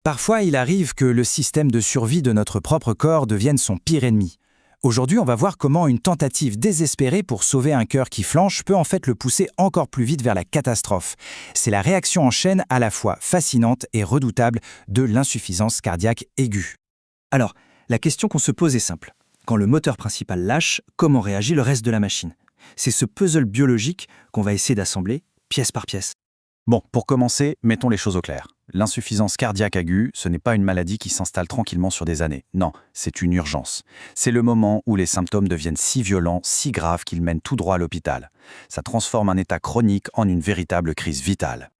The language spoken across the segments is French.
Parfois, il arrive que le système de survie de notre propre corps devienne son pire ennemi. Aujourd'hui, on va voir comment une tentative désespérée pour sauver un cœur qui flanche peut en fait le pousser encore plus vite vers la catastrophe. C'est la réaction en chaîne à la fois fascinante et redoutable de l'insuffisance cardiaque aiguë. Alors, la question qu'on se pose est simple. Quand le moteur principal lâche, comment réagit le reste de la machine? C'est ce puzzle biologique qu'on va essayer d'assembler, pièce par pièce. Bon, pour commencer, mettons les choses au clair. L'insuffisance cardiaque aiguë, ce n'est pas une maladie qui s'installe tranquillement sur des années. Non, c'est une urgence. C'est le moment où les symptômes deviennent si violents, si graves qu'ils mènent tout droit à l'hôpital. Ça transforme un état chronique en une véritable crise vitale.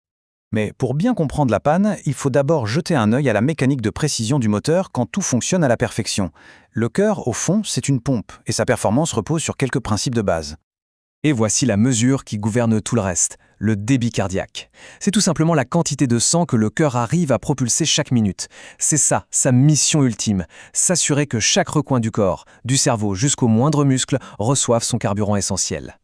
Mais pour bien comprendre la panne, il faut d'abord jeter un œil à la mécanique de précision du moteur quand tout fonctionne à la perfection. Le cœur, au fond, c'est une pompe, et sa performance repose sur quelques principes de base. Et voici la mesure qui gouverne tout le reste, le débit cardiaque. C'est tout simplement la quantité de sang que le cœur arrive à propulser chaque minute. C'est ça, sa mission ultime, s'assurer que chaque recoin du corps, du cerveau jusqu'au moindre muscle, reçoive son carburant essentiel.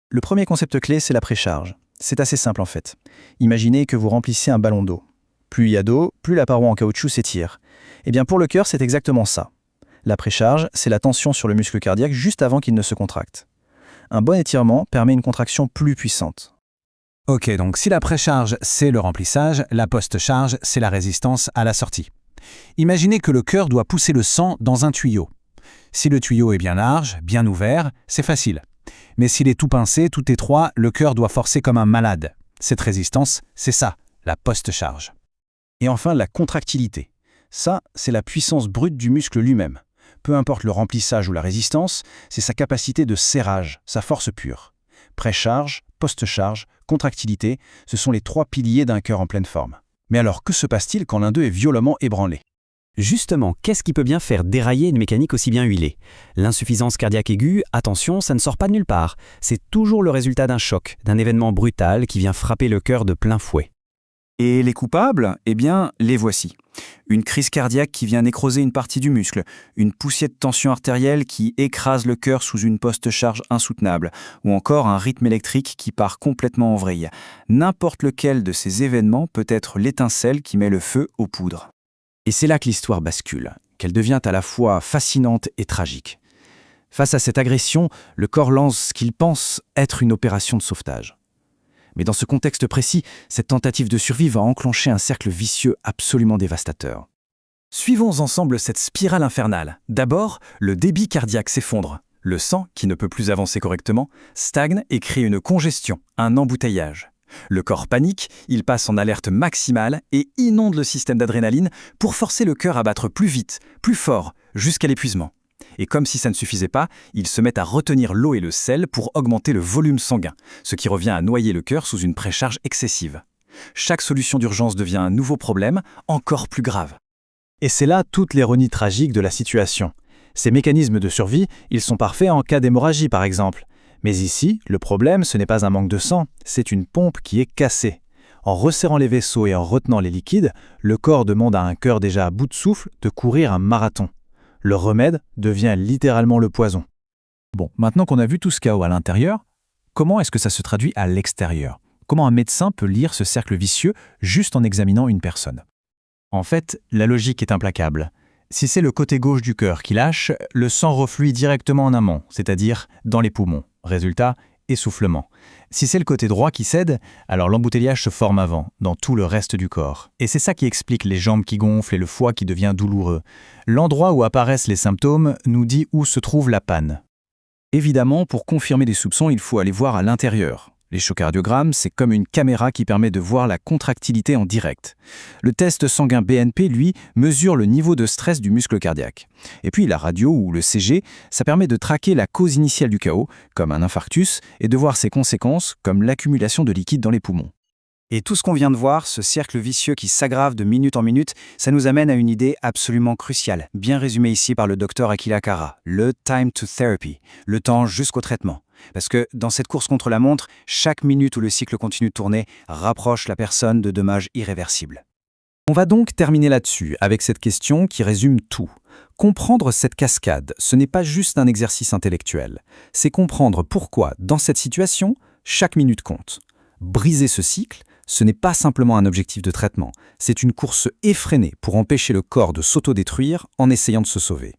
Le premier concept clé, c'est la précharge. C'est assez simple en fait. Imaginez que vous remplissez un ballon d'eau. Plus il y a d'eau, plus la paroi en caoutchouc s'étire. Eh bien pour le cœur, c'est exactement ça. La précharge, c'est la tension sur le muscle cardiaque juste avant qu'il ne se contracte. Un bon étirement permet une contraction plus puissante. Ok, donc si la précharge, c'est le remplissage, la post-charge, c'est la résistance à la sortie. Imaginez que le cœur doit pousser le sang dans un tuyau. Si le tuyau est bien large, bien ouvert, c'est facile. Mais s'il est tout pincé, tout étroit, le cœur doit forcer comme un malade. Cette résistance, c'est ça, la post-charge. Et enfin, la contractilité. Ça, c'est la puissance brute du muscle lui-même. Peu importe le remplissage ou la résistance, c'est sa capacité de serrage, sa force pure. Précharge, post-charge, contractilité, ce sont les trois piliers d'un cœur en pleine forme. Mais alors, que se passe-t-il quand l'un d'eux est violemment ébranlé? Justement, qu'est-ce qui peut bien faire dérailler une mécanique aussi bien huilée? L'insuffisance cardiaque aiguë, attention, ça ne sort pas de nulle part. C'est toujours le résultat d'un choc, d'un événement brutal qui vient frapper le cœur de plein fouet. Et les coupables, eh bien, les voici. Une crise cardiaque qui vient nécroser une partie du muscle, une poussée de tension artérielle qui écrase le cœur sous une post-charge insoutenable, ou encore un rythme électrique qui part complètement en vrille. N'importe lequel de ces événements peut être l'étincelle qui met le feu aux poudres. Et c'est là que l'histoire bascule, qu'elle devient à la fois fascinante et tragique. Face à cette agression, le corps lance ce qu'il pense être une opération de sauvetage. Mais dans ce contexte précis, cette tentative de survie va enclencher un cercle vicieux absolument dévastateur. Suivons ensemble cette spirale infernale. D'abord, le débit cardiaque s'effondre. Le sang, qui ne peut plus avancer correctement, stagne et crée une congestion, un embouteillage. Le corps panique, il passe en alerte maximale et inonde le système d'adrénaline pour forcer le cœur à battre plus vite, plus fort, jusqu'à l'épuisement. Et comme si ça ne suffisait pas, il se met à retenir l'eau et le sel pour augmenter le volume sanguin, ce qui revient à noyer le cœur sous une précharge excessive. Chaque solution d'urgence devient un nouveau problème, encore plus grave. Et c'est là toute l'ironie tragique de la situation. Ces mécanismes de survie, ils sont parfaits en cas d'hémorragie par exemple. Mais ici, le problème, ce n'est pas un manque de sang, c'est une pompe qui est cassée. En resserrant les vaisseaux et en retenant les liquides, le corps demande à un cœur déjà à bout de souffle de courir un marathon. Le remède devient littéralement le poison. Bon, maintenant qu'on a vu tout ce chaos à l'intérieur, comment est-ce que ça se traduit à l'extérieur? Comment un médecin peut lire ce cercle vicieux juste en examinant une personne? En fait, la logique est implacable. Si c'est le côté gauche du cœur qui lâche, le sang reflue directement en amont, c'est-à-dire dans les poumons. Résultat, essoufflement. Si c'est le côté droit qui cède, alors l'embouteillage se forme avant, dans tout le reste du corps. Et c'est ça qui explique les jambes qui gonflent et le foie qui devient douloureux. L'endroit où apparaissent les symptômes nous dit où se trouve la panne. Évidemment, pour confirmer les soupçons, il faut aller voir à l'intérieur. L'échocardiogramme, c'est comme une caméra qui permet de voir la contractilité en direct. Le test sanguin BNP, lui, mesure le niveau de stress du muscle cardiaque. Et puis la radio ou le CG, ça permet de traquer la cause initiale du chaos, comme un infarctus, et de voir ses conséquences, comme l'accumulation de liquide dans les poumons. Et tout ce qu'on vient de voir, ce cercle vicieux qui s'aggrave de minute en minute, ça nous amène à une idée absolument cruciale, bien résumée ici par le docteur Akila Kara, le time to therapy, le temps jusqu'au traitement. Parce que dans cette course contre la montre, chaque minute où le cycle continue de tourner rapproche la personne de dommages irréversibles. On va donc terminer là-dessus, avec cette question qui résume tout. Comprendre cette cascade, ce n'est pas juste un exercice intellectuel. C'est comprendre pourquoi, dans cette situation, chaque minute compte. Briser ce cycle, Ce n'est pas simplement un objectif de traitement, c'est une course effrénée pour empêcher le corps de s'autodétruire en essayant de se sauver.